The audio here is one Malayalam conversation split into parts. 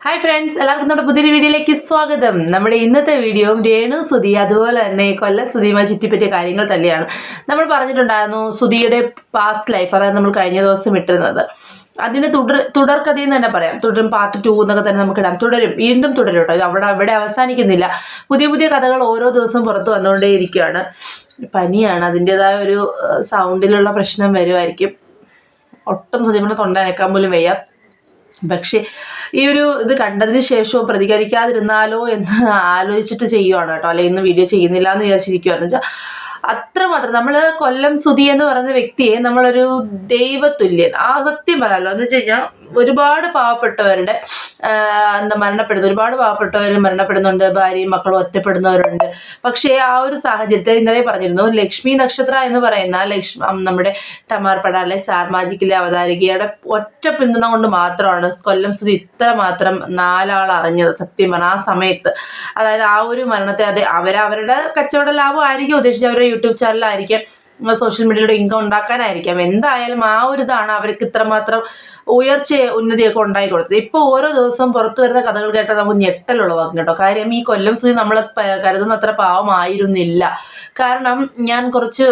ഹായ് ഫ്രണ്ട്സ്, എല്ലാവർക്കും നമ്മുടെ പുതിയൊരു വീഡിയോയിലേക്ക് സ്വാഗതം. നമ്മുടെ ഇന്നത്തെ വീഡിയോ രേണു സുധി അതുപോലെ തന്നെ കൊല്ലം സുധിയുമായി ചുറ്റിപ്പറ്റിയ കാര്യങ്ങൾ തന്നെയാണ്. നമ്മൾ പറഞ്ഞിട്ടുണ്ടായിരുന്നു സുധിയുടെ പാസ്റ്റ് ലൈഫ്, അതായത് നമ്മൾ കഴിഞ്ഞ ദിവസം ഇട്ടിരുന്നത്. അതിന് തുടർക്കഥയെന്ന് തന്നെ പറയാം. തുടരും പാർട്ട് 2 എന്നൊക്കെ തന്നെ നമുക്ക് ഇടാം. വീണ്ടും തുടരും കേട്ടോ. ഇത് അവിടെ അവസാനിക്കുന്നില്ല. പുതിയ പുതിയ കഥകൾ ഓരോ ദിവസവും പുറത്ത് വന്നുകൊണ്ടേയിരിക്കുകയാണ്. പനിയാണ്, അതിൻ്റെതായ ഒരു സൗണ്ടിലുള്ള പ്രശ്നം വരുമായിരിക്കും. ഒട്ടും സത്യം തൊണ്ട അനക്കാൻ പോലും വയ്യ. പക്ഷെ ഈ ഒരു ഇത് കണ്ടതിന് ശേഷവും പ്രതികരിക്കാതിരുന്നാലോ എന്ന് ആലോചിച്ചിട്ട് ചെയ്യുവാണ് കേട്ടോ. അല്ലെങ്കിൽ ഇന്ന് വീഡിയോ ചെയ്യുന്നില്ല എന്ന് വിചാരിച്ചിരിക്കുവാന്ന് വെച്ചാൽ അത്രമാത്രം നമ്മൾ കൊല്ലം സുധി എന്ന് പറയുന്ന വ്യക്തിയെ നമ്മളൊരു ദൈവതുല്യൻ, ആ സത്യം പറയാമല്ലോ. എന്ന് വെച്ച് കഴിഞ്ഞാൽ ഒരുപാട് പാവപ്പെട്ടവരുടെ ഒരുപാട് പാവപ്പെട്ടവർ മരണപ്പെടുന്നുണ്ട്, ഭാര്യയും മക്കളും ഒറ്റപ്പെടുന്നവരുണ്ട്. പക്ഷേ ആ ഒരു സാഹചര്യത്തിൽ ഇന്നലെ പറഞ്ഞിരുന്നു, ലക്ഷ്മി നക്ഷത്ര എന്ന് പറയുന്ന നമ്മുടെ ടമാർ പടാറിലെ സ്റ്റാർ മാജിക്കിലെ അവതാരികയുടെ ഒറ്റ പിന്തുണ കൊണ്ട് മാത്രമാണ് കൊല്ലം സുധി ഇത്ര മാത്രം നാലാൾ അറിഞ്ഞത്. സത്യം പറഞ്ഞാൽ ആ സമയത്ത്, അതായത് ആ ഒരു മരണത്തെ അവരുടെ കച്ചവട ലാഭം ആയിരിക്കും ഉദ്ദേശിച്ചത്, അവരുടെ യൂട്യൂബ് ചാനലായിരിക്കും, സോഷ്യൽ മീഡിയയിലൂടെ ഇൻകം ഉണ്ടാക്കാനായിരിക്കാം. എന്തായാലും ആ ഒരു ഇതാണ് അവർക്ക് ഇത്രമാത്രം ഉന്നതിയൊക്കെ ഉണ്ടായി കൊടുത്തത്. ഇപ്പോൾ ഓരോ ദിവസവും പുറത്തു വരുന്ന കഥകൾ കേട്ടാൽ നമുക്ക് ഞെട്ടലുളവാക്കും കേട്ടോ. കാര്യം ഈ കൊല്ലം സുധി നമ്മൾ കരുതുന്ന അത്ര പാവമായിരുന്നില്ല. കാരണം ഞാൻ കുറച്ച്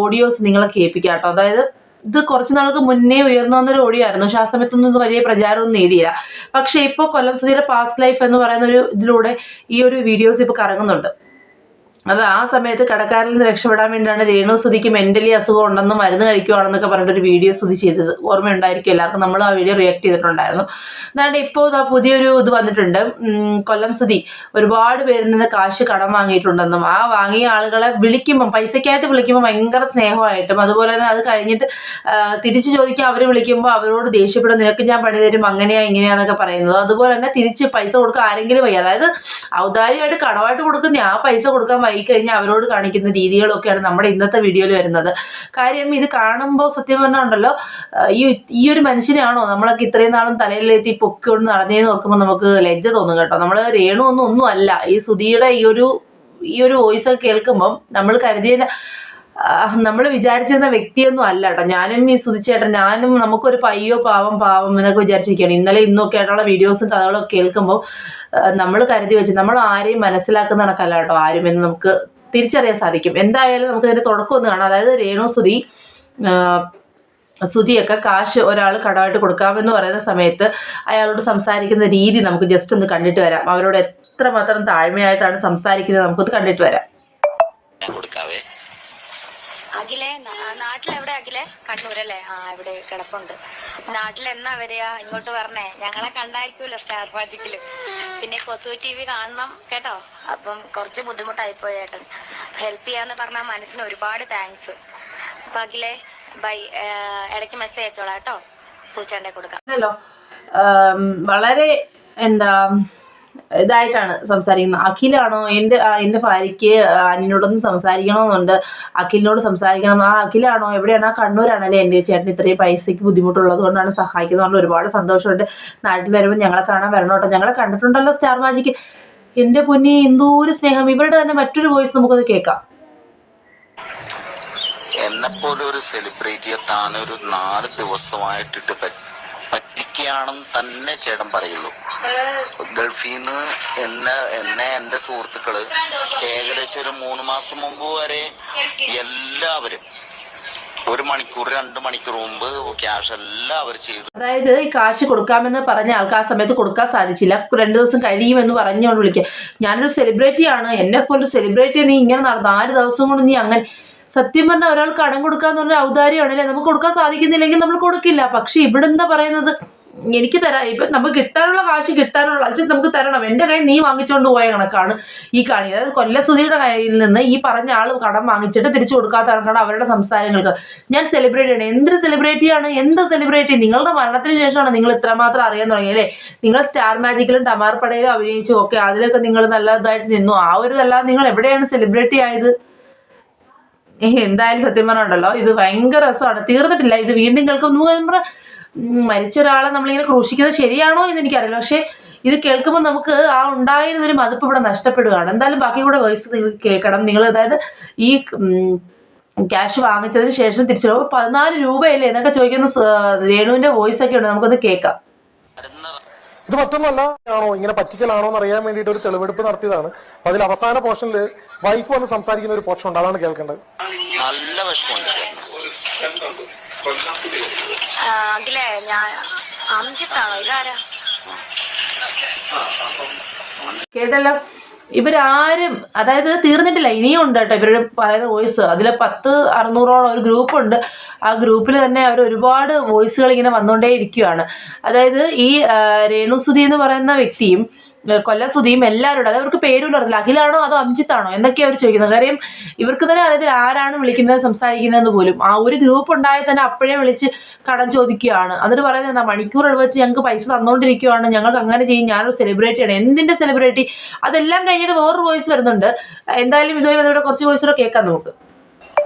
ഓഡിയോസ് നിങ്ങളെ കേൾപ്പിക്കാം കേട്ടോ. അതായത് ഇത് കുറച്ച് നാൾക്ക് മുന്നേ ഉയർന്നു വന്നൊരു ഓഡിയോ ആയിരുന്നു. പക്ഷെ ആ സമയത്തൊന്നും വലിയ പ്രചാരമൊന്നും നേടിയില്ല. പക്ഷെ ഇപ്പോൾ കൊല്ലം സുധിയുടെ പാസ്റ്റ് ലൈഫ് എന്ന് പറയുന്ന ഒരു ഇതിലൂടെ ഈ ഒരു വീഡിയോസ് ഇപ്പോൾ കറങ്ങുന്നുണ്ട്. അത് ആ സമയത്ത് കടക്കാരിൽ നിന്ന് രക്ഷപ്പെടാൻ വേണ്ടിയാണ് രേണു സുധിക്ക് മെന്റലി അസുഖം ഉണ്ടെന്നും മരുന്ന് കഴിക്കുവാണെന്നൊക്കെ പറഞ്ഞിട്ടൊരു വീഡിയോ സുധി ചെയ്തത് ഓർമ്മയുണ്ടായിരിക്കും എല്ലാവർക്കും. നമ്മൾ ആ വീഡിയോ റിയാക്ട് ചെയ്തിട്ടുണ്ടായിരുന്നു. അതാണ്ട് ഇപ്പോൾ പുതിയൊരു ഇത് വന്നിട്ടുണ്ട്. കൊല്ലം സുധി ഒരുപാട് പേരിൽ നിന്ന് കാശ് കടം വാങ്ങിയിട്ടുണ്ടെന്നും ആ വാങ്ങിയ ആളുകളെ വിളിക്കുമ്പം പൈസയ്ക്കായിട്ട് വിളിക്കുമ്പോൾ ഭയങ്കര സ്നേഹമായിട്ടും, അതുപോലെ തന്നെ അത് കഴിഞ്ഞിട്ട് തിരിച്ചു ചോദിക്കാൻ അവർ വിളിക്കുമ്പോൾ അവരോട് ദേഷ്യപ്പെടും, നിനക്ക് ഞാൻ പണി തരും അങ്ങനെയാ ഇങ്ങനെയാന്നൊക്കെ പറയുന്നത്. അതുപോലെ തന്നെ തിരിച്ച് പൈസ കൊടുക്കാൻ ആരെങ്കിലും വയ്യ, അതായത് ഔദാര്യമായിട്ട് കടമായിട്ട് കൊടുക്കുന്ന ആ പൈസ കൊടുക്കാൻ കഴിഞ്ഞാൽ അവരോട് കാണിക്കുന്ന രീതികളൊക്കെയാണ് നമ്മുടെ ഇന്നത്തെ വീഡിയോയിൽ വരുന്നത്. കാര്യം ഇത് കാണുമ്പോൾ സത്യം പറഞ്ഞാൽ ഉണ്ടല്ലോ, ഈ ഒരു മനുഷ്യനെയാണോ നമ്മളൊക്കെ ഇത്രയും നാളും തലയിലെത്തി പൊക്കിക്കൊണ്ട് നടന്നേന്ന് ഓർക്കുമ്പോൾ നമുക്ക് ലജ്ജ തോന്നും കേട്ടോ. നമ്മൾ രേണു ഒന്നും അല്ല. ഈ സുധിയുടെ ഈ ഒരു വോയിസ് ഒക്കെ കേൾക്കുമ്പം നമ്മൾ നമ്മൾ വിചാരിച്ചിരുന്ന വ്യക്തിയൊന്നും അല്ല കേട്ടോ. ഞാനും ഈ സുധിച്ചേട്ടൻ നമുക്കൊരു പാവം എന്നൊക്കെ വിചാരിച്ചിരിക്കുകയാണ്. ഇന്നലെ ഇന്നൊക്കെ ആയിട്ടുള്ള വീഡിയോസും കഥകളൊക്കെ കേൾക്കുമ്പോൾ നമ്മൾ കരുതി വെച്ച് നമ്മൾ ആരെയും മനസ്സിലാക്കുന്ന കണക്കല്ല കേട്ടോ ആരും എന്ന് നമുക്ക് തിരിച്ചറിയാൻ സാധിക്കും. എന്തായാലും നമുക്ക് ഇതിന്റെ തുടക്കം ഒന്ന് കാണാം. അതായത് രേണു സുധിയൊക്കെ കാശ് ഒരാൾ കടമായിട്ട് കൊടുക്കാമെന്ന് പറയുന്ന സമയത്ത് അയാളോട് സംസാരിക്കുന്ന രീതി നമുക്ക് ജസ്റ്റ് ഒന്ന് കണ്ടിട്ട് വരാം. അവരോട് എത്രമാത്രം താഴ്മയായിട്ടാണ് സംസാരിക്കുന്നത് നമുക്കൊന്ന് കണ്ടിട്ട് വരാം. അഖിലെ നാട്ടിലെവിടെ? അഖിലെ കണ്ണൂരല്ലേ? ആ ഇവിടെ കിടപ്പുണ്ട്. നാട്ടിലെന്നാ വരിക? ഇങ്ങോട്ട് പറഞ്ഞേ, ഞങ്ങളെ കണ്ടായിരിക്കുമല്ലോ സ്റ്റാർ മാജിക്കില്. പിന്നെ കൊച്ചു TV കാണണം കേട്ടോ. അപ്പം കുറച്ച് ബുദ്ധിമുട്ടായിപ്പോയി ഏട്ടൻ. ഹെൽപ്പ് ചെയ്യാന്ന് പറഞ്ഞാൽ മനസ്സിന് ഒരുപാട് താങ്ക്സ്. അപ്പൊ അഖിലെ ബൈ, ഇടയ്ക്ക് മെസ്സേജ് അയച്ചോളാം കേട്ടോ. സൂചന കൊടുക്കാം. വളരെ ഇതായിട്ടാണ് സംസാരിക്കുന്നത്. അഖിലാണോ എൻ്റെ ഭാര്യയ്ക്ക് അനിനോടൊന്നും സംസാരിക്കണമെന്നുണ്ട്, അഖിലിനോട് സംസാരിക്കണം. ആ അഖിലാണോ? എവിടെയാണ്? ആ കണ്ണൂരാണല്ലേ എൻ്റെ ചേട്ടൻ ഇത്രയും പൈസയ്ക്ക് ബുദ്ധിമുട്ടുള്ളത് കൊണ്ടാണ് സഹായിക്കുന്നത്. ഒരുപാട് സന്തോഷമുണ്ട്. നാട്ടിൽ വരുമ്പോൾ ഞങ്ങളെ കാണാൻ വരണോട്ടോ. ഞങ്ങളെ കണ്ടിട്ടുണ്ടല്ലോ സ്റ്റാർ മാജിക്ക്. എൻ്റെ പൊന്നി, എന്തോരു സ്നേഹം. ഇവരുടെ തന്നെ മറ്റൊരു വോയിസ് നമുക്കത് കേൾക്കാം. എന്നെപ്പോലെ ഒരു സെലിബ്രിറ്റിയെ താനൊരു 4 ദിവസമായിട്ടിട്ട് പറ്റിക്കുകയാണെന്ന് തന്നെ ചേട്ടൻ പറയുള്ളൂ. ഗൾഫിൽ നിന്ന് എന്നെ എന്റെ സുഹൃത്തുക്കള് ഏകദേശം ഒരു 3 മാസം മുമ്പ് വരെ എല്ലാവരും 1 മണിക്കൂർ 2 മണിക്കൂർ മുമ്പ് ക്യാഷ് എല്ലാവരും ചെയ്തു. അതായത് ഈ കാശ് കൊടുക്കാമെന്ന് പറഞ്ഞ ആൾക്ക് ആ സമയത്ത് കൊടുക്കാൻ സാധിച്ചില്ല. 2 ദിവസം കഴിയുമെന്ന് പറഞ്ഞുകൊണ്ട് വിളിക്കുക. ഞാനൊരു സെലിബ്രിറ്റിയാണ്, എന്നെ പോലെ സെലിബ്രിറ്റി നീ ഇങ്ങനെ നടന്നു 4 ദിവസം കൊണ്ട് നീ അങ്ങനെ. സത്യം പറഞ്ഞാൽ ഒരാൾ കടം കൊടുക്കാന്ന് പറഞ്ഞാൽ ഔദാര്യമാണല്ലേ. നമുക്ക് കൊടുക്കാൻ സാധിക്കുന്നില്ലെങ്കിൽ നമ്മൾ കൊടുക്കില്ല. പക്ഷെ ഇവിടെ എന്താ പറയുന്നത്, എനിക്ക് തരാം. ഇപ്പം നമുക്ക് കിട്ടാനുള്ള കാശ് നമുക്ക് തരണം. എൻ്റെ കയ്യിൽ നീ വാങ്ങിച്ചുകൊണ്ട് പോയ കണക്കാണ് ഈ കാണി. അതായത് കൊല്ലം സുധിയുടെ കയ്യിൽ നിന്ന് ഈ പറഞ്ഞ ആൾ കടം വാങ്ങിച്ചിട്ട് തിരിച്ചു കൊടുക്കാത്ത കണക്കാണ് അവരുടെ സംസാരങ്ങൾക്ക്. ഞാൻ സെലിബ്രിറ്റിയാണ്. എന്തൊരു സെലിബ്രിറ്റിയാണ്? എന്ത് സെലിബ്രിറ്റി? നിങ്ങളുടെ മരണത്തിന് ശേഷമാണ് നിങ്ങൾ ഇത്രമാത്രം അറിയാൻ തുടങ്ങിയല്ലേ. നിങ്ങൾ സ്റ്റാർ മാജിക്കിലും ടമാർ പടയിലും അഭിനയിച്ചു, ഓക്കെ, അതിലൊക്കെ നിങ്ങൾ നല്ലതായിട്ട് നിന്നു. ആ ഒരു ഇതല്ലാതെ നിങ്ങൾ എവിടെയാണ് സെലിബ്രിറ്റി ആയത്? എന്തായാലും സത്യം പറഞ്ഞുണ്ടല്ലോ, ഇത് ഭയങ്കര രസമാണ്. തീർന്നിട്ടില്ല. ഇത് വീണ്ടും കേൾക്കുമ്പോൾ മരിച്ച ഒരാളെ നമ്മളിങ്ങനെ ക്രൂശിക്കുന്നത് ശരിയാണോ എന്ന് എനിക്കറിയില്ല. പക്ഷെ ഇത് കേൾക്കുമ്പോൾ നമുക്ക് ആ ഉണ്ടായിരുന്നൊരു മതിപ്പ് ഇവിടെ നഷ്ടപ്പെടുകയാണ്. എന്തായാലും ബാക്കി കൂടെ വോയിസ് നിങ്ങൾക്ക് കേൾക്കണം. നിങ്ങൾ അതായത് ഈ ക്യാഷ് വാങ്ങിച്ചതിന് ശേഷം തിരിച്ചു 14 രൂപയല്ലേ എന്നൊക്കെ ചോദിക്കുന്ന രേണുവിന്റെ വോയിസ് ഒക്കെ ഉണ്ട്. നമുക്കൊന്ന് കേൾക്കാം. ഇത് മറ്റൊന്നല്ല ആണോ ഇങ്ങനെ പറ്റിക്കലാണോ എന്ന് അറിയാൻ വേണ്ടിയിട്ട് ഒരു തെളിവെടുപ്പ് നടത്തിയതാണ്. അപ്പൊ അതിൽ അവസാന പോർഷനിൽ വൈഫ് വന്ന് സംസാരിക്കുന്ന ഒരു പോർഷൻ ഉണ്ട്, അതാണ് കേൾക്കേണ്ടത്. നല്ല വിഷമമുണ്ട്. അഖിലേ, ഞാൻ അംജിത്താണോ? ഇതാരാ? കേട്ടല്ലോ, ഇവരാരും അതായത് തീർന്നിട്ടില്ല, ഇനിയും ഉണ്ട് കേട്ടോ ഇവരുടെ പറയുന്ന വോയിസ്. അതിൽ 600-600ഓളം ഒരു ഗ്രൂപ്പുണ്ട്. ആ ഗ്രൂപ്പിൽ തന്നെ അവർ ഒരുപാട് വോയിസുകൾ ഇങ്ങനെ വന്നുകൊണ്ടേ ഇരിക്കുകയാണ്. അതായത് ഈ രേണുസുതി എന്ന് പറയുന്ന വ്യക്തിയും കൊല്ലസുതിയും എല്ലാവരോടും, അത് അവർക്ക് പേരും അറിയില്ല, അഖിലാണോ അതോ അംജിത്താണോ എന്നൊക്കെയാണ് അവർ ചോദിക്കുന്നത്. കാര്യം ഇവർക്ക് തന്നെ അറിയത്തില്ല ആരാണ് വിളിക്കുന്നത് സംസാരിക്കുന്നതെന്ന് പോലും. ആ ഒരു ഗ്രൂപ്പ് ഉണ്ടായാൽ തന്നെ അപ്പോഴേ വിളിച്ച് കടം ചോദിക്കുകയാണ്. എന്നിട്ട് പറയുന്നത് എന്താ, മണിക്കൂർ വെച്ച് ഞങ്ങൾക്ക് പൈസ തന്നുകൊണ്ടിരിക്കുകയാണ്, ഞങ്ങൾക്ക് അങ്ങനെ ചെയ്യും, ഞാനൊരു സെലിബ്രിറ്റിയാണ്. എന്തിൻ്റെ സെലിബ്രിറ്റി? അതെല്ലാം കഴിഞ്ഞിട്ട് വേറൊരു വോയിസ് വരുന്നുണ്ട്. എന്തായാലും ഇതുവരെ വന്നിവിടെ കുറച്ച് വോയിസൂടെ കേൾക്കാം നമുക്ക്.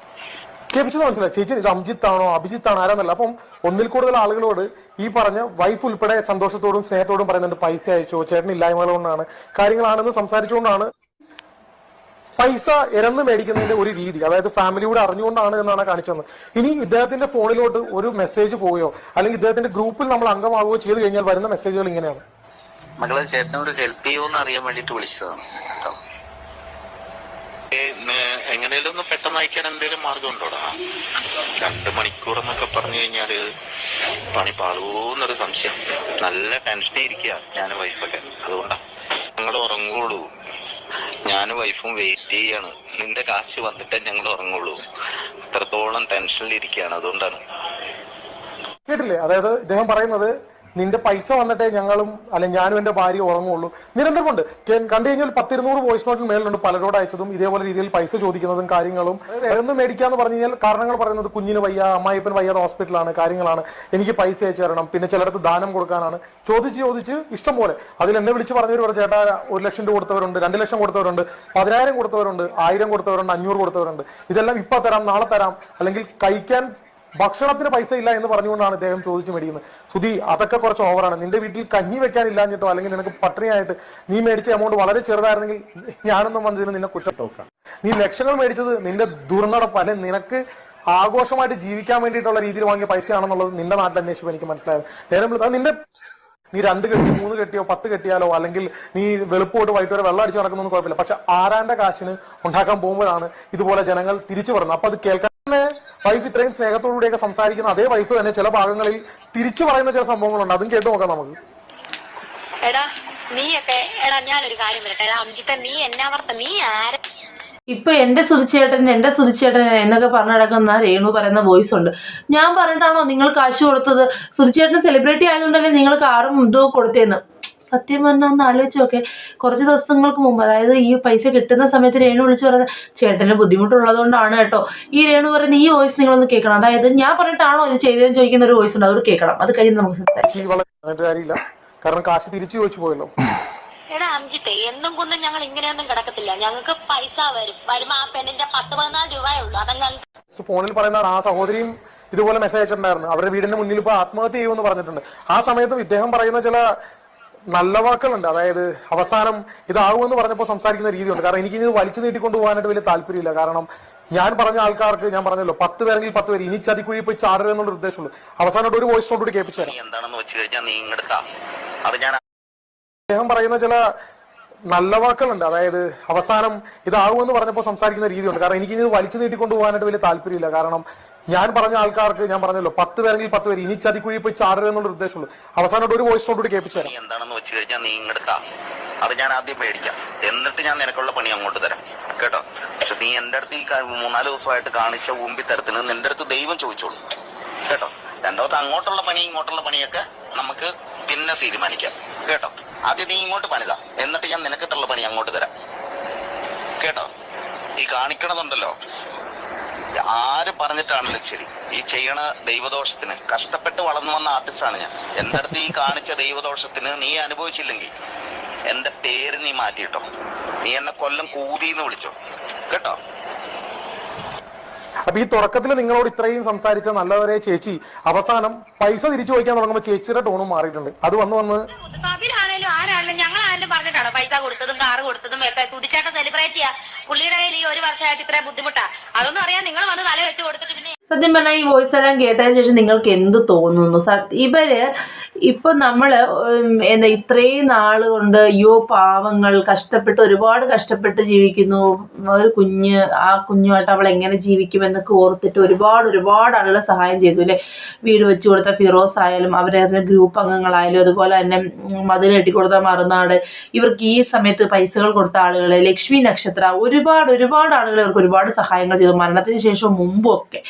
കേൾപ്പിച്ചത് മനസ്സിലായി ചേച്ചി, ഇത് അംജിത്താണോ അഭിജിത്താണോ ആരാന്നല്ല. അപ്പം ഒന്നിൽ കൂടുതൽ ആളുകളോട് ഈ പറഞ്ഞ വൈഫ് ഉൾപ്പെടെ സന്തോഷത്തോടും സ്നേഹത്തോടും പറയുന്നുണ്ട് പൈസ അയച്ചോ, ചേട്ടൻ ഇല്ലായ്മകൾ കൊണ്ടാണ് കാര്യങ്ങളാണെന്ന് സംസാരിച്ചുകൊണ്ടാണ് പൈസ ഇരന്ന് മേടിക്കുന്നതിന്റെ ഒരു രീതി, അതായത് ഫാമിലിയോട് അറിഞ്ഞുകൊണ്ടാണ് എന്നാണ് കാണിച്ചത്. ഇനി ഇദ്ദേഹത്തിന്റെ ഫോണിലോട്ട് ഒരു മെസ്സേജ് പോവുകയോ അല്ലെങ്കിൽ ഇദ്ദേഹത്തിന്റെ ഗ്രൂപ്പിൽ നമ്മൾ അംഗമാവുകയോ ചെയ്തു കഴിഞ്ഞാൽ വരുന്ന മെസ്സേജുകൾ ഇങ്ങനെയാണ്. മകളെ ചേട്ടനെ ഒരു ഹെൽപ്പ് ചെയ്യുമോന്ന് അറിയാൻ വേണ്ടിട്ട് വിളിച്ചതാണ് കേട്ടോ. എങ്ങനെയും ഒന്ന് പെട്ടെന്ന് അയക്കാൻ എന്തെങ്കിലും മാർഗം ഉണ്ടോടാ? 2 മണിക്കൂർ എന്നൊക്കെ പറഞ്ഞു കഴിഞ്ഞാല് പണി പാളൂന്നൊരു സംശയം. നല്ല ടെൻഷനേ ഇരിക്കുക ഞാനും വൈഫൊക്കെ. അതുകൊണ്ടാ ഞങ്ങൾ ഉറങ്ങുള്ളൂ. ഞാനും വൈഫും വെയിറ്റ് ചെയ്യാണ്. നിന്റെ കാശ് വന്നിട്ടേ ഞങ്ങൾ ഉറങ്ങുള്ളൂ. അത്രത്തോളം ടെൻഷനിലിരിക്കുകയാണ്. അതുകൊണ്ടാണ്. കേട്ടില്ലേ? അതായത് ഇദ്ദേഹം പറയുന്നത് നിന്റെ പൈസ വന്നിട്ടേ ഞങ്ങളും അല്ലെങ്കിൽ ഞാനും എന്റെ ഭാര്യ ഉറങ്ങുള്ളൂ. നിരന്തരമുണ്ട്. കണ്ടു കഴിഞ്ഞാൽ 10-200 വോയിസ് നോട്ടിൽ മേലുണ്ട് പലരോട് അയച്ചതും ഇതേപോലെ രീതിയിൽ പൈസ ചോദിക്കുന്നതും കാര്യങ്ങളും. എന്ന് മേടിക്കാന്ന് പറഞ്ഞു കഴിഞ്ഞാൽ കാരണങ്ങൾ പറയുന്നത് കുഞ്ഞിന് വയ്യ, അമ്മായിപ്പൻ വയ്യാതെ ഹോസ്പിറ്റലാണ്, കാര്യങ്ങളാണ്, എനിക്ക് പൈസ അയച്ചു തരണം, പിന്നെ ചിലടത്ത് ദാനം കൊടുക്കാനാണ്. ചോദിച്ച് ഇഷ്ടം പോലെ. അതിൽ എന്നെ വിളിച്ച് പറഞ്ഞവർ പറഞ്ഞു, ചേട്ടാ 1 ലക്ഷം രൂപ കൊടുത്തവരുണ്ട്, 2 ലക്ഷം കൊടുത്തവരുണ്ട്, 10,000 കൊടുത്തവരുണ്ട്, 1000 കൊടുത്തവരുണ്ട്, 500 കൊടുത്തവരുണ്ട്. ഇതെല്ലാം ഇപ്പൊ തരാം, നാളെ തരാം, അല്ലെങ്കിൽ കഴിക്കാൻ ഭക്ഷണത്തിന് പൈസ ഇല്ല എന്ന് പറഞ്ഞുകൊണ്ടാണ് ഇദ്ദേഹം ചോദിച്ചു മേടിക്കുന്നത്. സുധി, അതൊക്കെ കുറച്ച് ഓവറാണ്. നിന്റെ വീട്ടിൽ കഞ്ഞി വെക്കാനില്ലാഞ്ഞിട്ടോ അല്ലെങ്കിൽ നിനക്ക് പട്ടിണിയായിട്ട് നീ മേടിച്ച എമൗണ്ട് വളരെ ചെറുതായിരുന്നെങ്കിൽ ഞാനൊന്നും വന്നതിന് നിന്നെ കുറ്റം. നീ ലക്ഷങ്ങൾ മേടിച്ചത് നിന്റെ ദുർനടപ്പ് അല്ലെങ്കിൽ നിനക്ക് ആഘോഷമായിട്ട് ജീവിക്കാൻ വേണ്ടിയിട്ടുള്ള രീതിയിൽ വാങ്ങിയ പൈസയാണെന്നുള്ളത് നിന്റെ നാട്ടിൽ അന്വേഷിച്ചപ്പോൾ എനിക്ക് മനസ്സിലായത്. നേരം നിന്റെ നീ 2 കെട്ടി 3 കെട്ടിയോ 10 കെട്ടിയാലോ അല്ലെങ്കിൽ നീ വെളുപ്പോട്ട് വൈകിട്ട് വരെ വെള്ളം അടിച്ച് നടക്കുന്നൊന്നും കുഴപ്പമില്ല. പക്ഷെ ആരാന്റെ കാശിന് ഉണ്ടാക്കാൻ പോകുമ്പോഴാണ് ഇതുപോലെ ജനങ്ങൾ തിരിച്ചു പറയുന്നത്. അപ്പൊ അത് കേൾക്കാൻ വൈഫ് ഇത്രയും സ്നേഹത്തോടുകൂടിയൊക്കെ സംസാരിക്കുന്ന അതേ വൈഫ് തന്നെ ചില ഭാഗങ്ങളിൽ തിരിച്ചു പറയുന്ന ചില സംഭവങ്ങളുണ്ട്. അതും കേട്ടു നോക്കാം നമുക്ക്. എടാ ഞാനൊരു കാര്യം പറയട്ടെ. അംജിത്ത, നീ എന്നാവർത്ത, നീ ആര? ഇപ്പൊ എന്റെ സുധിച്ചേട്ടൻ എന്നൊക്കെ പറഞ്ഞു നടക്കുന്ന രേണു പറയുന്ന വോയിസ് ഉണ്ട്. ഞാൻ പറഞ്ഞിട്ടാണോ നിങ്ങൾ കാശ് കൊടുത്തത്? സുധിച്ചേട്ടൻ സെലിബ്രിറ്റി ആയതുകൊണ്ടല്ലേ നിങ്ങൾ കാറും ഇതോ കൊടുത്തേന്ന്. സത്യം പറഞ്ഞാൽ ഒന്ന് ആലോചിച്ച് നോക്കെ. കുറച്ച് ദിവസങ്ങൾക്ക് മുമ്പ്, അതായത് ഈ പൈസ കിട്ടുന്ന സമയത്ത് രേണു വിളിച്ച് പറയുന്നത് ചേട്ടന് ബുദ്ധിമുട്ടുള്ളത് കൊണ്ടാണ് കേട്ടോ. ഈ രേണു പറയുന്ന ഈ വോയിസ് നിങ്ങളൊന്ന് കേൾക്കണം. അതായത് ഞാൻ പറഞ്ഞിട്ടാണോ ഇത് ചെയ്തതെന്ന് ചോദിക്കുന്ന ഒരു വോയിസ് ഉണ്ട്, അത് കേൾക്കണം. അത് കഴിഞ്ഞ് നമുക്ക് സംസാരിക്കാം. കാരണം കാശ് തിരിച്ചു ചോദിച്ചു പോയല്ലോ. എടാ അംജിത്തെ, എന്നും കൊണ്ടും ഞങ്ങൾ ഇങ്ങനെയൊന്നും കിടക്കത്തില്ല. ഞങ്ങൾക്ക് പൈസ വരുമ്പോ ആ പെണ്ണിന്റെ 10-14 രൂപയേ ഉള്ളൂ. അതങ്ങ് ഫോണിൽ പറയുന്ന ആ സഹോദരിയും ഇതുപോലെ മെസ്സേജ് അയച്ചിട്ടുണ്ടായിരുന്നു. അവരുടെ വീടിന്റെ മുന്നിൽ ഇപ്പൊ ആത്മഹത്യ ചെയ്യുമെന്ന് പറഞ്ഞിട്ടുണ്ട്. ആ സമയത്തും ഇദ്ദേഹം പറയുന്ന ചില നല്ല വാക്കുകളുണ്ട്. അതായത് അവസാനം ഇതാകുമെന്ന് പറഞ്ഞപ്പോൾ സംസാരിക്കുന്ന രീതിയുണ്ട്. കാരണം എനിക്ക് ഇത് വലിച്ചു നീട്ടിക്കൊണ്ടു പോകാനായിട്ട് വലിയ താല്പര്യമില്ല. കാരണം ഞാൻ പറഞ്ഞ ആൾക്കാർക്ക് ഞാൻ പറഞ്ഞല്ലോ 10 പേരെങ്കിൽ 10 പേര് ഇനി ചതിക്കുഴി പോയി ചാടരുത് എന്നുള്ള ഉദ്ദേശമുള്ളൂ. അവസാനമായിട്ട് ഒരു വോയിസ് നോട്ട് കേൾപ്പിച്ചു തരാം. എന്താണെന്ന് വെച്ച് കഴിഞ്ഞാൽ നീ ഇങ്ങെടുത്താ അത് ഞാൻ അദ്ദേഹം പറയുന്ന ചില നല്ല വാക്കുകളുണ്ട്. അതായത് അവസാനം ഇതാകുമെന്ന് പറഞ്ഞപ്പോൾ സംസാരിക്കുന്ന രീതിയുണ്ട്. കാരണം എനിക്ക് ഇത് വലിച്ചു നീട്ടിക്കൊണ്ടു പോകാനായിട്ട് വലിയ താല്പര്യമില്ല. കാരണം ഞാൻ പറഞ്ഞ ആൾക്കാർക്ക് ഞാൻ പറഞ്ഞല്ലോ 10 പേരെങ്കിൽ 10 പേര് ഇനി ചതിക്കുഴി പോയി ചാടരുത് എന്നുള്ള ഉദ്ദേശമുള്ളൂ. അവസാനമായിട്ട് ഒരു വോയിസ് നോട്ട് കേൾപ്പിച്ചു തരാം. എന്താണെന്ന് വെച്ച് കഴിഞ്ഞാൽ നീ ഇങ്ങെടുത്താ അത് ഞാൻ ആദ്യം മേടിക്കാം, എന്നിട്ട് ഞാൻ നിനക്കുള്ള പണി അങ്ങോട്ട് തരാം കേട്ടോ. പക്ഷെ നീ എന്റെ അടുത്ത് ഈ 3-4 ദിവസമായിട്ട് കാണിച്ച ഊമ്പിത്തരത്തിന് നിന്റെ അടുത്ത് ദൈവം ചോദിച്ചോളൂ കേട്ടോ. രണ്ടാമത്തെ അങ്ങോട്ടുള്ള പണി ഇങ്ങോട്ടുള്ള പണിയൊക്കെ നമുക്ക് പിന്നെ തീരുമാനിക്കാം കേട്ടോ. ആദ്യം നീ ഇങ്ങോട്ട് പണിതാ, എന്നിട്ട് ഞാൻ നിനക്കിട്ടുള്ള പണി അങ്ങോട്ട് തരാം കേട്ടോ. ഈ കാണിക്കണതുണ്ടല്ലോ, ആര് പറഞ്ഞിട്ടാണെങ്കിലും ശരി, ഈ ചെയ്യണ ദൈവദോഷത്തിന് കഷ്ടപ്പെട്ട് വളർന്നു വന്ന ആർട്ടിസ്റ്റാണ് ഞാൻ. എന്റെ അടുത്ത് ഈ കാണിച്ച ദൈവദോഷത്തിന് നീ അനുഭവിച്ചില്ലെങ്കിൽ എന്റെ പേര് നീ മാറ്റിയിട്ടോ. നീ എന്നെ കൊല്ലം കൂതിന്ന് വിളിച്ചോ കേട്ടോ. അപ്പൊ ഈ തുടക്കത്തിൽ നിങ്ങളോട് ഇത്രയും സംസാരിച്ച നല്ലവരെ ചേച്ചി അവസാനം പൈസ തിരിച്ചു ചോദിക്കാൻ തുടങ്ങുമ്പോൾ ചേച്ചിയുടെ ടോണും മാറിയിട്ടുണ്ട്. അത് വന്ന് കബിലാണേലും ആരാണേലും ഞങ്ങൾ ആരെങ്കിലും പറഞ്ഞിട്ടാണോ പൈസ കൊടുത്തതും കാറ് കൊടുത്തതും ഒക്കെ? സുധിച്ചേട്ടൻ സെലിബ്രേറ്റ് ചെയ്യാ. പുള്ളിയുടെ കയ്യിൽ ഈ 1 വർഷമായിട്ട് ഇത്രയും ബുദ്ധിമുട്ടാ. അതൊന്നും അറിയാൻ നിങ്ങൾ വന്ന് തല വെച്ച് കൊടുത്തിട്ട് പിന്നെ സത്യം പറഞ്ഞാൽ ഈ വോയിസ് എല്ലാം കേട്ടതിന് ശേഷം നിങ്ങൾക്ക് എന്ത് തോന്നുന്നു? ഇവര് ഇപ്പം നമ്മൾ എന്താ ഇത്രയും നാൾ കൊണ്ട് അയ്യോ പാവങ്ങൾ ഒരുപാട് കഷ്ടപ്പെട്ട് ജീവിക്കുന്നു, ഒരു ആ കുഞ്ഞുമായിട്ട് അവൾ എങ്ങനെ ജീവിക്കുമെന്നൊക്കെ ഓർത്തിട്ട് ഒരുപാട് ആളുകളെ സഹായം ചെയ്തു അല്ലേ. വീട് വെച്ച് കൊടുത്ത ഫിറോസ് ആയാലും അവരെ ഗ്രൂപ്പ് അംഗങ്ങളായാലും അതുപോലെ തന്നെ മതിൽ കെട്ടിക്കൊടുത്ത മറുനാട്, ഇവർക്ക് ഈ സമയത്ത് പൈസകൾ കൊടുത്ത ആളുകൾ, ലക്ഷ്മി നക്ഷത്ര, ഒരുപാട് ആളുകൾ ഇവർക്ക് ഒരുപാട് സഹായങ്ങൾ ചെയ്തു മരണത്തിന് ശേഷം മുമ്പും ഒക്കെ.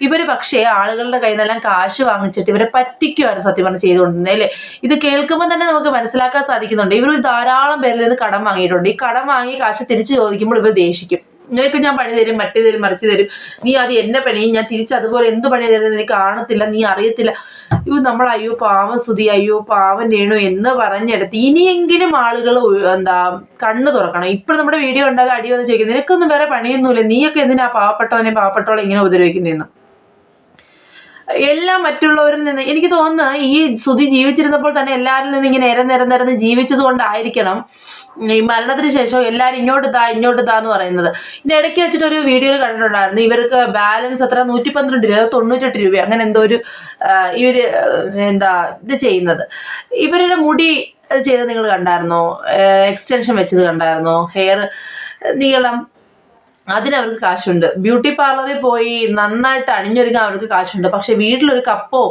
ഇവർ പക്ഷേ ആളുകളുടെ കയ്യിൽ നിന്നെല്ലാം കാശ് വാങ്ങിച്ചിട്ട് ഇവരെ പറ്റിക്കുമായിരുന്നു സത്യം പറഞ്ഞ് ചെയ്തുകൊണ്ടിരുന്നത് അല്ലേ. ഇത് കേൾക്കുമ്പോൾ തന്നെ നമുക്ക് മനസ്സിലാക്കാൻ സാധിക്കുന്നുണ്ട്. ഇവർ ധാരാളം പേരിൽ നിന്ന് കടം വാങ്ങിയിട്ടുണ്ട്. ഈ കടം വാങ്ങി കാശ് തിരിച്ചു ചോദിക്കുമ്പോൾ ഇവർ ദേഷിക്കും. നിനക്ക് ഞാൻ പണി തരും, മറ്റേ തരും, മറിച്ച് തരും, നീ അത് എന്നെ പണിയും, ഞാൻ തിരിച്ച് അതുപോലെ എന്ത് പണി തരുന്നത് എനിക്ക് കാണത്തില്ല, നീ അറിയത്തില്ല. നമ്മൾ അയ്യോ പാവം സുധി, അയ്യോ പാവം രേണു എന്ന് പറഞ്ഞെടുത്ത് ഇനിയെങ്കിലും ആളുകൾ കണ്ണ് തുറക്കണം. ഇപ്പോൾ നമ്മുടെ വീഡിയോ ഉണ്ടാകും അടി വന്ന് ചോദിക്കും, നിനക്കൊന്നും വേറെ പണിയൊന്നുമില്ല, നീയൊക്കെ എന്തിനാ പാവപ്പെട്ടവളെ ഇങ്ങനെ ഉപദ്രവിക്കുന്നതെന്ന്. എല്ലാം മറ്റുള്ളവരിൽ നിന്ന് എനിക്ക് തോന്നുന്നു ഈ സുധി ജീവിച്ചിരുന്നപ്പോൾ തന്നെ എല്ലാവരിൽ നിന്ന് ഇങ്ങനെ നിരന്ന് ജീവിച്ചത് കൊണ്ടായിരിക്കണം ഈ മരണത്തിന് ശേഷം എല്ലാവരും ഇങ്ങോട്ട് താ എന്ന് പറയുന്നത്. ഇതിൻ്റെ ഇടയ്ക്ക് വെച്ചിട്ട് ഒരു വീഡിയോയിൽ കണ്ടിട്ടുണ്ടായിരുന്നു, ഇവർക്ക് ബാലൻസ് എത്ര 112 രൂപ 98 രൂപ അങ്ങനെ എന്തോ ഒരു ഇവർ ഇത് ചെയ്യുന്നത്. ഇവരുടെ മുടി ചെയ്ത് നിങ്ങൾ കണ്ടായിരുന്നോ? എക്സ്റ്റൻഷൻ വെച്ചത് കണ്ടായിരുന്നോ? ഹെയർ നീളം, അതിനവർക്ക് കാശുണ്ട്. ബ്യൂട്ടി പാർലറിൽ പോയി നന്നായിട്ട് അണിഞ്ഞൊരുങ്ങാൻ അവർക്ക് കാശുണ്ട്. പക്ഷെ വീട്ടിലൊരു കപ്പോ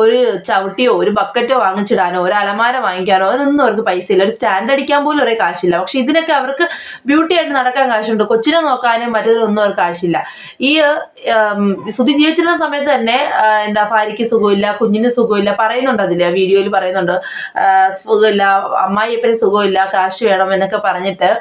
ഒരു ചവിട്ടിയോ ഒരു ബക്കറ്റോ വാങ്ങിച്ചിടാനോ ഒരു അലമാര വാങ്ങിക്കാനോ അതിനൊന്നും അവർക്ക് പൈസ ഇല്ല. ഒരു സ്റ്റാൻഡ് അടിക്കാൻ പോലും ഒരേ കാശില്ല. പക്ഷെ ഇതിനൊക്കെ അവർക്ക് ബ്യൂട്ടി ആയിട്ട് നടക്കാൻ കാശുണ്ട്. കൊച്ചിനെ നോക്കാനും മറ്റേതിനൊന്നും അവർക്ക് കാശില്ല. ഈ സുധി ജീവിച്ചിരുന്ന സമയത്ത് തന്നെ ഭാര്യയ്ക്ക് സുഖമില്ല, കുഞ്ഞിന് സുഖമില്ല, പറയുന്നുണ്ട് അതില്ല, വീഡിയോയിൽ പറയുന്നുണ്ട്, സുഖമില്ല, അമ്മായിയപ്പന് സുഖമില്ല, കാശ് വേണം എന്നൊക്കെ പറഞ്ഞിട്ട്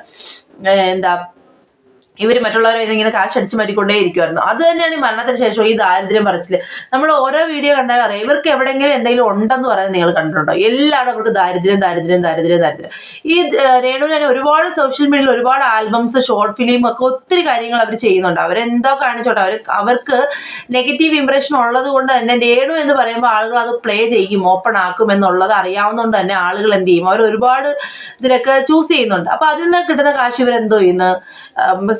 ഇവർ മറ്റുള്ളവരെ ഇങ്ങനെ കാശ് അടിച്ച് മാറ്റിക്കൊണ്ടേ ഇരിക്കുമായിരുന്നു. അത് തന്നെയാണ് ഈ മരണത്തിന് ശേഷം ഈ ദാരിദ്ര്യം പറച്ചില്. നമ്മൾ ഓരോ വീഡിയോ കണ്ടാൽ അറിയാം ഇവർക്ക് എവിടെയെങ്കിലും എന്തെങ്കിലും ഉണ്ടെന്ന് പറയുന്നത് നിങ്ങൾ കണ്ടിട്ടുണ്ടോ? എല്ലാവരും അവർക്ക് ദാരിദ്ര്യം. ഈ രേണുവിന് തന്നെ ഒരുപാട് സോഷ്യൽ മീഡിയയിൽ ഒരുപാട് ആൽബംസ്, ഷോർട്ട് ഫിലിം ഒക്കെ ഒത്തിരി കാര്യങ്ങൾ അവർ ചെയ്യുന്നുണ്ട്. അവരെന്തോ കാണിച്ചോട്ടെ, അവർക്ക് നെഗറ്റീവ് ഇംപ്രഷൻ ഉള്ളത് കൊണ്ട് തന്നെ രേണു എന്ന് പറയുമ്പോൾ ആളുകൾ അത് പ്ലേ ചെയ്യും, ഓപ്പൺ ആക്കും എന്നുള്ളത് അറിയാവുന്നതുകൊണ്ട് തന്നെ ആളുകൾ എന്ത് ചെയ്യും, അവർ ഒരുപാട് ഇതിലൊക്കെ ചൂസ് ചെയ്യുന്നുണ്ട്. അപ്പോൾ അതിൽ നിന്ന് കിട്ടുന്ന കാശ് ഇവരെന്തോ ചെയ്യുന്നു,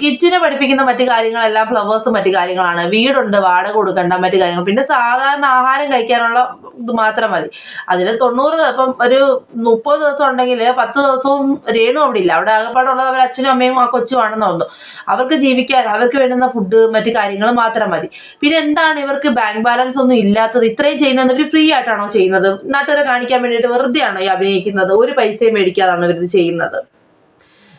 കിച്ചനെ പഠിപ്പിക്കുന്ന മറ്റു കാര്യങ്ങളെല്ലാം ഫ്ലവേഴ്സും മറ്റു കാര്യങ്ങളാണ്. വീടുണ്ട്, വാടക കൊടുക്കണ്ട, മറ്റു കാര്യങ്ങൾ, പിന്നെ സാധാരണ ആഹാരം കഴിക്കാനുള്ള ഇത് മാത്രം മതി. അതിൽ 90 ഇപ്പം ഒരു 30 ദിവസം ഉണ്ടെങ്കിൽ 10 ദിവസവും രേണു അവിടെ ഇല്ല. അവിടെ ആകെപ്പാടുള്ളത് അവർ അച്ഛനും അമ്മയും ആ കൊച്ചുമാണെന്ന് തോന്നുന്നു. അവർക്ക് ജീവിക്കാൻ അവർക്ക് വേണ്ടുന്ന ഫുഡ് മറ്റു കാര്യങ്ങൾ മാത്രം മതി. പിന്നെ എന്താണ് ഇവർക്ക് ബാങ്ക് ബാലൻസ് ഒന്നും ഇല്ലാത്തത്? ഇത്രയും ചെയ്യുന്നത് ഇവർ ഫ്രീ ആയിട്ടാണോ ചെയ്യുന്നത്? നാട്ടുകാരെ കാണിക്കാൻ വേണ്ടിയിട്ട് വെറുതെ ആണോ ഈ അഭിനയിക്കുന്നത്? ഒരു പൈസയും മേടിക്കാതാണ് ഇവരിത് ചെയ്യുന്നത്.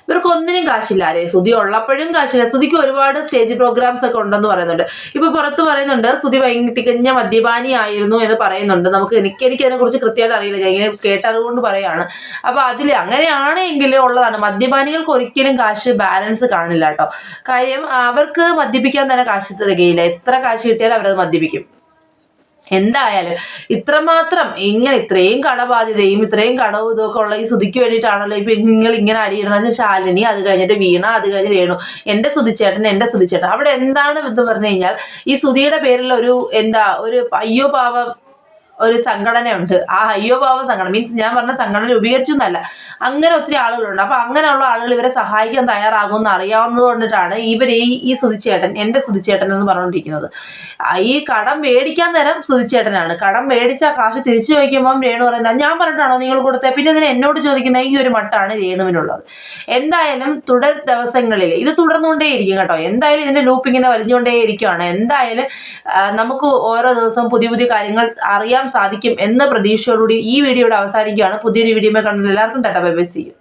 ഇവർക്ക് ഒന്നിനും കാശില്ല. സുധി ഉള്ളപ്പോഴും കാശില്ല. സുധിക്ക് ഒരുപാട് സ്റ്റേജ് പ്രോഗ്രാംസ് ഒക്കെ ഉണ്ടെന്ന് പറയുന്നുണ്ട്. ഇപ്പൊ പുറത്ത് പറയുന്നുണ്ട് സുധി തികഞ്ഞ മദ്യപാനി ആയിരുന്നു എന്ന് പറയുന്നുണ്ട്. എനിക്ക് അതിനെ കുറിച്ച് കൃത്യമായിട്ട് അറിയില്ല, ഞാൻ ഇങ്ങനെ കേട്ടതുകൊണ്ട് പറയാണ്. അപ്പൊ അങ്ങനെയാണെങ്കിൽ ഉള്ളതാണ്. മദ്യപാനികൾക്ക് ഒരിക്കലും കാശ് ബാലൻസ് കാണില്ല കേട്ടോ. കാര്യം അവർക്ക് മദ്യപിക്കാൻ തന്നെ കാശ് തികയില്ല. എത്ര കാശ് കിട്ടിയാലും അവരത് മദ്യപിക്കും. എന്തായാലും ഇത്രയും കടബാധ്യതയും ഇത്രയും കടവും ഇതൊക്കെ ഉള്ള ഈ സുധിക്ക് വേണ്ടിയിട്ടാണല്ലോ ഇപ്പൊ നിങ്ങൾ ഇങ്ങനെ അടിയിടുന്നത്. ശാലിനി, അത് കഴിഞ്ഞിട്ട് വീണ, അത് കഴിഞ്ഞ് രേണു, എന്റെ സുധിച്ചേട്ടൻ. അവിടെ എന്താണ് എന്ന് പറഞ്ഞു കഴിഞ്ഞാൽ ഈ സുധിയുടെ പേരിൽ ഒരു അയ്യോ പാവം ഒരു സംഘടനയുണ്ട്. ആ അയ്യോ പാവ സംഘടന മീൻസ് ഞാൻ പറഞ്ഞ സംഘടന രൂപീകരിച്ചു എന്നല്ല, അങ്ങനെ ഒത്തിരി ആളുകളുണ്ട്. അപ്പൊ അങ്ങനെയുള്ള ആളുകൾ ഇവരെ സഹായിക്കാൻ തയ്യാറാകുമെന്ന് അറിയാവുന്നത് കൊണ്ടിട്ടാണ് ഇവർ ഈ സുധിച്ചേട്ടൻ, എന്റെ സുധിച്ചേട്ടൻ എന്ന് പറഞ്ഞുകൊണ്ടിരിക്കുന്നത്. ഈ കടം മേടിക്കാൻ നേരം സുധിച്ചേട്ടനാണ്. കടം മേടിച്ച കാശ് തിരിച്ചു ചോദിക്കുമ്പോൾ രേണു പറയുന്നത് ഞാൻ പറഞ്ഞിട്ടാണോ നിങ്ങൾ കൊടുത്തത്, പിന്നെ ഇതിന് എന്നോട് ചോദിക്കുന്ന ഈ ഒരു മട്ടാണ് രേണുവിനുള്ളത്. എന്തായാലും തുടർ ദിവസങ്ങളിൽ ഇത് തുടർന്നുകൊണ്ടേയിരിക്കും കേട്ടോ. എന്തായാലും ഇതിന്റെ ലൂപ്പ് ഇങ്ങനെ വലിഞ്ഞുകൊണ്ടേ ഇരിക്കുകയാണ്. എന്തായാലും നമുക്ക് ഓരോ ദിവസവും പുതിയ കാര്യങ്ങൾ അറിയാൻ സാധിക്കും എന്ന പ്രതീക്ഷയോടുകൂടി ഈ വീഡിയോയുടെ അവസാനിക്കുകയാണ്. പുതിയൊരു വീഡിയോ കണ്ടത് എല്ലാവർക്കും tata bye bye, see U.